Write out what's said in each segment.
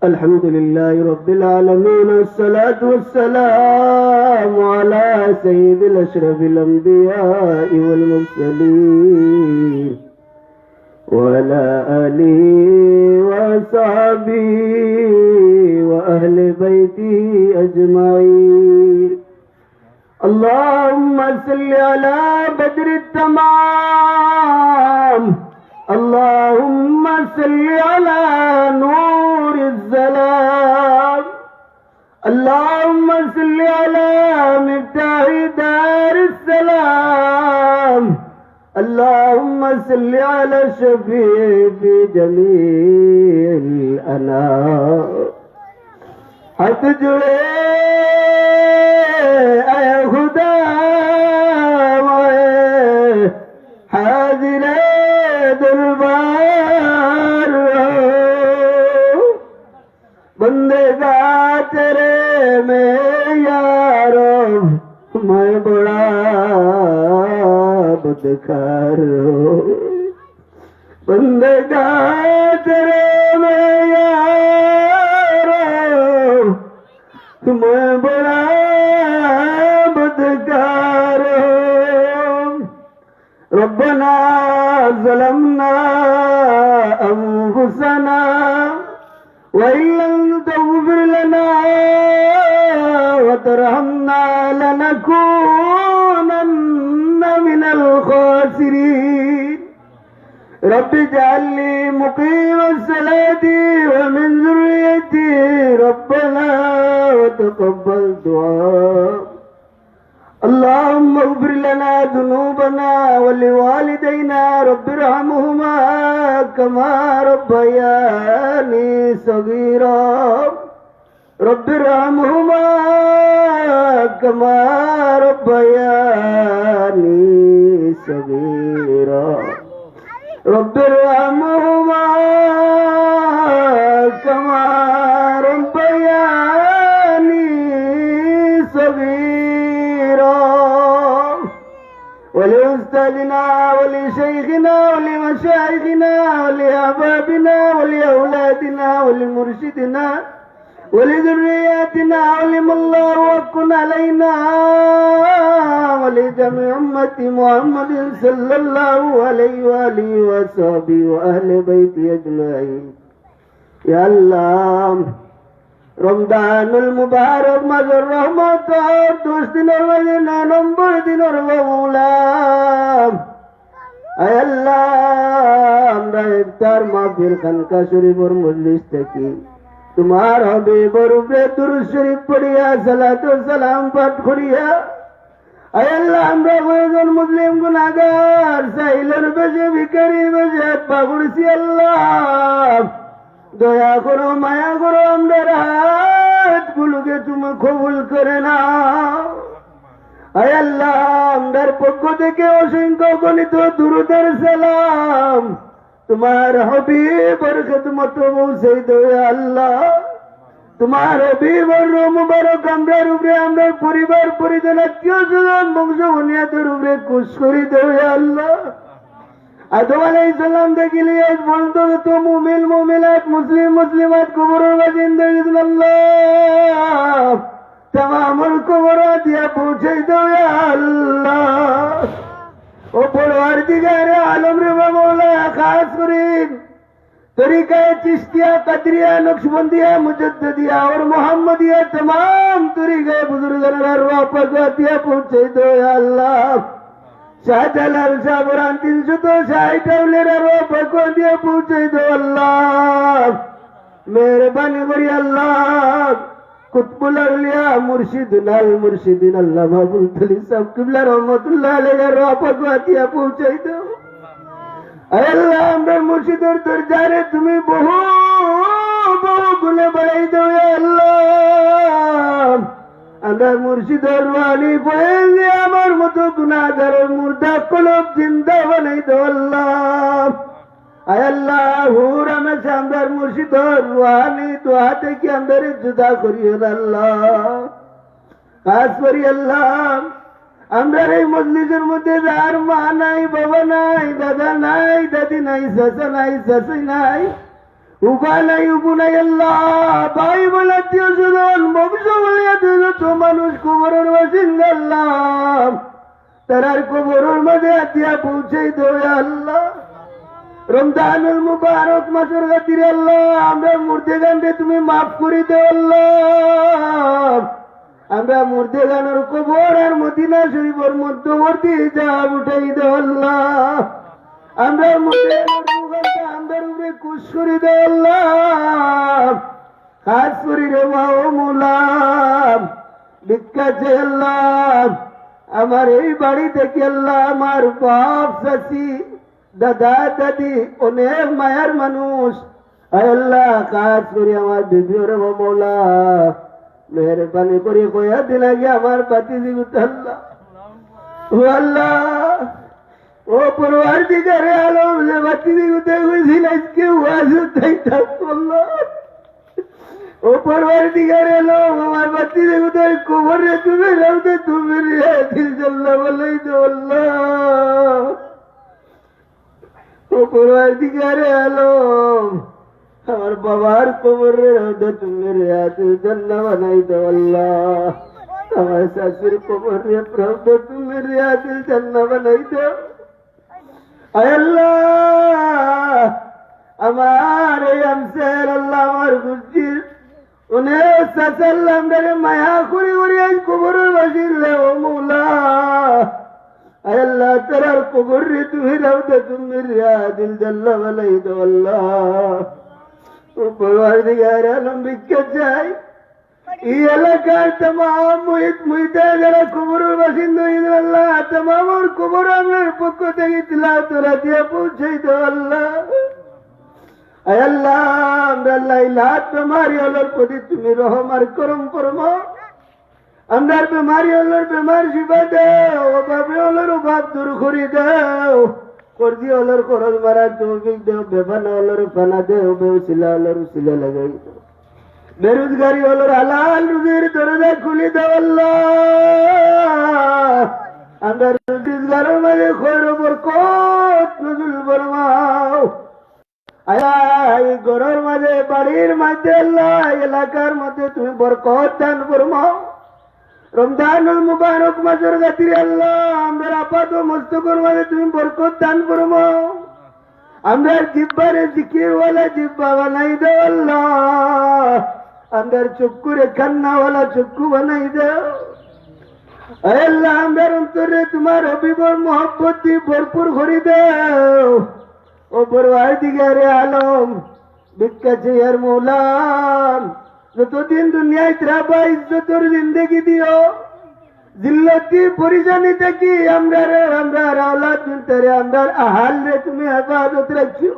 الحمد لله رب العالمين، الصلاة والسلام على سيد الأشرف الأنبياء والمرسلين وعلى آله وصحبه وأهل بيته أجمعين. اللهم صل على بدر التمام، اللهم صل على نور الظلام، اللهم صل على مفتاح دار السلام، اللهم صل على الشفيع في جميع الأنام. हाथ जुड़े आय खुदा हाजिर दरबार बंदेगा तेरे में यारो मैं बड़ा बदकार बंदेगा तेरे में मैं बड़ा बदकार रब्बना ज़लमना अनफुसना व इल्लम तग़फिर लना व तरहमना लनकूनन्न मिनल खासिरीन। रब्बि जअलनी मुक़ीमस्सलाति व मिन ज़ुर्रिय्यति रब्बना वतक़ब्बल दुआ। अल्लाहुम्मा इग़फिर लना ज़ुनूबना व लिवालिदैना रब्बिरहमहुमा कमा रब्बयानी सग़ीरा रब्बिरहमहुमा कमा रब्बयानी सग़ीरा रब्बिरहमहुमा कमा रब्बयानी सग़ीरा। वली उस्तादिना वली शैखिना वली मशाइखिना वली अहबाबिना वली औलादिना वली मुर्शिदिना वली ज़ुर्रिय्यतिना वली मल्लाहु हक़्क़ुन अलैना वली जमी उम्मति मुहम्मदिन सल्लल्लाहु अलैहि व आलिहि व सहबिहि व अहले बैति अजमाइन। या अल्लाह, रमजानुल मुबारक माज़र रहमत और 10 दिनों महीना नंबर दिनों मौला आय अल्लाह আমরা ইফতার মাহফিল খানকা শরীফের মজলিস থেকে তোমার হাবিবের উপরে দুরূদ শরীফ পড়িয়া সালাত ও সালাম পাঠ করিয়া আয় আল্লাহ আমরা কয়েকজন মুসলিম গুনাহগার সাইলের বেশে ভিখারির বেশে পাগড়ছি আল্লাহ দয়া করো মায়া করো আমাদের হাতগুলোকে তুমি কবুল করে নাও। আয় আল্লাহ আমাদের পক্ষ থেকে অসংখ্য গণিত দুরূদের সালাম তোমার হাবিবের খিদমত পৌঁছে দাও আল্লাহ। তোমার হাবিবের মুবারক আমরার উপরে আমাদের পরিবার পরিজন আত্মীয় স্বজন বংশ বুনিয়াদের উপরে খুশ করে দাও আল্লাহ। আদম আলাইহিস সালাম থেকে নিয়ে আজ পর্যন্ত যত মুমিন মুমিনাত মুসলিম মুসলিমাত কবরের বাসিন্দা আল্লাহ तमाम कबर दिया पहुंचे दो या अल्लाह। ओ परवरदिगार आलम रे मौला खास करीम तरीका चिश्तिया कदरिया नक्शबंदिया मुजद्दिदिया और मोहम्मदिया तमाम तरीके बुजुर्गों अरवाह पगतिया पहुंचे दो या अल्लाह। शाहजलाल साहब 360 अरवाह पगतिया पहुंचे दो अल्लाह। मेहरबानी करी अल्लाह। कुतुबुल औलिया मुर्शिदुल मुर्शिदीन अल्लामा अबुल साहब किबला रहमतुल्लाह अलैहि अरवाह पगतिया पहुंचे दो। अल्लाह हमर मुर्शिदर दरजारे तुम्हें बहु बहु गुने बढ़ाई दो या अल्लाह। আমরা মুর্শিদের ওয়ালি ফয়েজ আমার মতো গুনাহগারের মুর্দা কলব জিন্দা বানাই দাও আল্লাহ। আয় আল্লাহ হুর আমাকে আমরার মুর্শিদের ওয়ালি দোয়া থেকে আমাদের জুদা করিও আল্লাহ। খাস করি আল্লাহ আমরার এই মজলিসের মধ্যে যার মা নাই বাবা নাই দাদা নাই দাদি নাই চাচা নাই চাচি নাই উপায় নাই উবু নাই আল্লাহ ভাই বলে আত্মীয় স্বজন বংশ বলে যত মানুষ কবরের বাসিন্দা আল্লাহ তারার কবরের মাঝে আতিয়া পৌঁছাই দেবে আল্লাহ রমজানুল মুবারক মাসের খাতিরে আল্লাহ আমরা মুর্দে গানকে তুমি মাফ করে দেও আল্লাহ আমরা মুর্দে গানের কবর আর মদিনা শরীফের মধ্যবর্তী জাহাব উঠাই দেও আল্লাহ আমরা মুর্দে গানের মুখানটা আমাদের উপরে কুশ করে দেও আল্লাহ খাস করি রে বাও মুলাম ভিক্ষা চেয়ে আল্লাহ আমার এই বাড়ি থেকে আল্লাহ আমার বাপ চাচি দাদা দাদি অনেক মায়ার মানুষ আল্লাহ কাজ করি আমার বিবিওর মৌলা মেহরবানি করে কয়া দিন আগে আমার পাতি জীবিত আল্লাহ ও আল্লাহ ও পরিবার দিকে আলম যে বাতি জীবিত হয়েছিল আজকে ওয়াজ করলো ও পরিবার দিকে এলো আমার বাতি জীবিত কবরে তুমি রাউতে তুমি দিল জল্লা বলাই তো আল্লাহ ও পরিবার দিকে এলো আমার বাবার কবরে রাউতে তুমি রেয়াতে জল্লা বানাই দো আল্লাহ আমার শাশুর কবরে রাউতে তুমি রেয়াতে জল্লা বানাই দো আল্লাহ আমার এই আমসের আল্লাহ আমার গুজির উনি সাল্লাম ধরে মায়া করি করি আজ কবরের বাসিলে ও মৌলা আল্লাহ তার কবর রে তুমি রাউতে তুমি রিয়া দিল জাল্লা বালাই দো আল্লাহ উপরওয়ার দিগার আলম ভিক্ষা চাই এই এলাকার तमाम মুহিতে যারা কবরের বাসিন্দা আল্লাহ तमाम ওর কবর আমার পক্ষ থেকে তিলাওয়াত রাতিয়া পৌঁছাই দাও আল্লাহ আয় আল্লাহ আমরা লাইলাত বেমারি হলোর প্রতি তুমি রহম আর করম ফরমাও আমরার বেমারি হলোর বেমার শিফা দাও অভাবে হলোর অভাব দূর করে দাও করদি হলোর খরচ মারার তৌফিক দাও বেফানা হলোর ফানা দাও বেউসিলা হলোর উসিলা লাগাই দাও বেরোজগারি হলোর হালাল রুজির দরজা খুলে দাও আল্লাহ আমরা রোজগারের মাঝে খৈর বরকত নজুল ফরমাও আয় ঘরের মাঝে বাড়ির মধ্যে আল্লাহ এলাকার মধ্যে তুমি বরকত দান ফরমাও রমজানুল মুবারক মাসের খাতিরে আল্লাহ আমরা আপাত মস্তকের মাঝে তুমি বরকত দান ফরমাও আমরা জিব্বারে জিকির ওয়ালা জিব্বা বানাই দাও আল্লাহ আমরা চক্ষুরে কান্নাওয়ালা চক্ষু বানাই দাও আল্লাহ আমরা অন্তরে তোমার হবিবর মোহব্বত দিয়ে ভরপুর করে দাও ও পরওয়ারদিগারে আলম ভিক্ষা চেয়ার মৌলা যতদিন দুনিয়ায় ত্রাবা ইজ্জতের জিন্দেগি দিও জিল্লতি পরিজানি থাকি আমরা আওলাদ মিলতারে আমরা আহাল রে তুমি হেফাজত রাখিও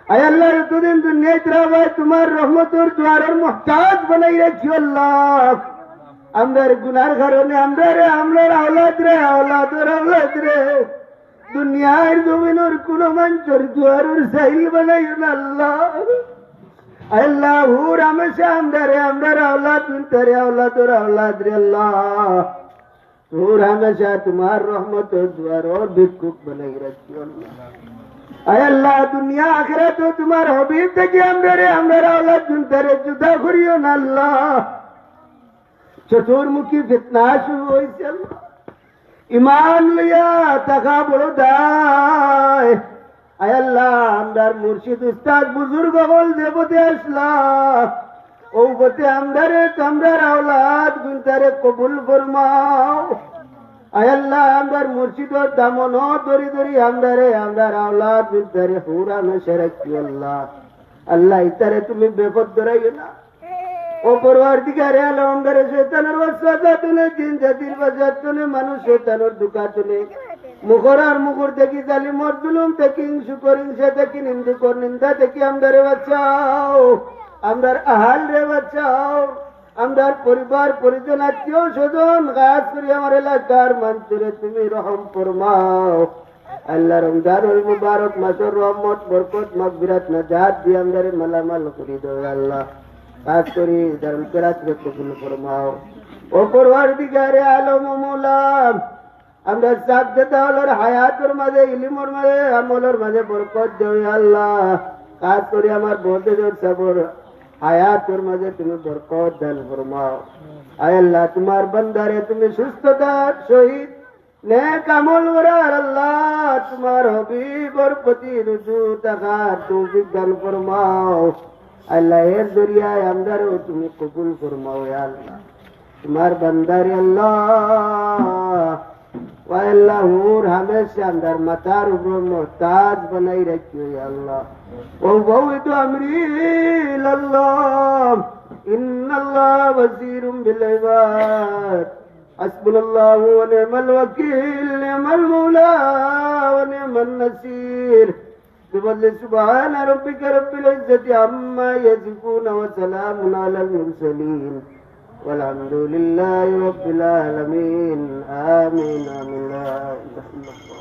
আয় আল্লাহ যতদিন দুনিয়ায় ত্রাবা তোমার রহমতের দ্বারের মুহতাজ বানাই রাখিও আল্লাহ আমরা গুনার কারণে আমরা আওলাদ রে দুনিয়ার জমিনের কোন মানুষের দুয়ারের সাইল বানাইও না আল্লাহ আল্লাহ হুর হামেশা আমরা আওলাদ মিলতারে আওলাদর আওলাদ রে আল্লাহ হুর হামেশা তোমার রহমতের দুয়ার और ভিক্ষুক বানাই রাখিও আল্লাহ আয় আল্লাহ দুনিয়া আখিরাত তোমার হবিব থেকে আমরা আওলাদ মিলতারে জুদা করিও না আল্লাহ চতুর্মুখী ফিতনা শুরু হয়েছে আল্লাহ ইমান লইয়া টাকা বড় দায় আয় আল্লাহ আমরার মুর্শিদ উস্তাদ বুজুর্গ বল দেবতে আসলা ও গতে আমরার আওলাদ গুনতারে কবুল ফরমাও আয় আল্লাহ আমরার মুর্শিদর দামন ধরি ধরি আমরার আওলাদ গুনতারে হুরানো শরকি আল্লাহ আল্লাহ ইতারে তুমি বেপদ ধরাইও না ও পরওয়ারদিগারে আলম আমরারে শয়তানের ওয়াসওয়াসাতুনে জিন জাতির ওয়াসওয়াসাতুনে মানুষ শয়তানের দুকাতুনে মুখরার মুখর থেকে জালিমর জুলুম থেকে শুকর হিংসা থেকে নিন্দুকর নিন্দা থেকে আমরারে বাঁচাও আমরার আহাল রে বাঁচাও আমরার পরিবার পরিজন আত্মীয় স্বজন খাস করে আমার এলাকার মানুষরে তুমি রহম ফরমাও আল্লাহ রমজানুল মুবারক মাসের রহমত বরকত মাগফিরাত নাজাত দিয়ে আমরারে মালামাল করে দাও আল্লাহ খাস করে ধর্ম কেরাতকে কবুল ফরমাও ও পরওয়ারদিগারে আলম মৌলা আমরা সাবধান হলোর হায়াতের মাঝে ইলমের মাঝে আমলের মাঝে বরকত দেও আল্লাহ কাজ করে আমার বড়দের সবর হায়াতের মাঝে তুমি বরকত দান ফরমাও। আয় আল্লাহ তোমার বান্দারে তুমি সুস্থতার সহিত নেক আমল করার আল্লাহ তোমার হবিবর প্রতি রুজু থাকার তৌফিক দান ফরমাও। আল্লাহ এর জরিয়ায় আমরাও তুমি কবুল ফরমাও। ইয়া আল্লাহ তোমার বান্দারে আল্লাহ আল্লাহ হুর हमेशा अंदर मतार ऊपर मोहताज बनाई रखियो या अल्लाह ओ बहुत अमरी अल्लाह इन्नल्लाह वजीरुम बिल इबाद हस्बुल्लाहु व निअमल वकील निअमल मौला व निअमन नसीर सुभान रब्बिक रब्बिल इज्जति अम्मा यसिफून व सलामुन अलल मुरसलीन والحمد لله رب العالمين آمين آمين لا إله إلا الله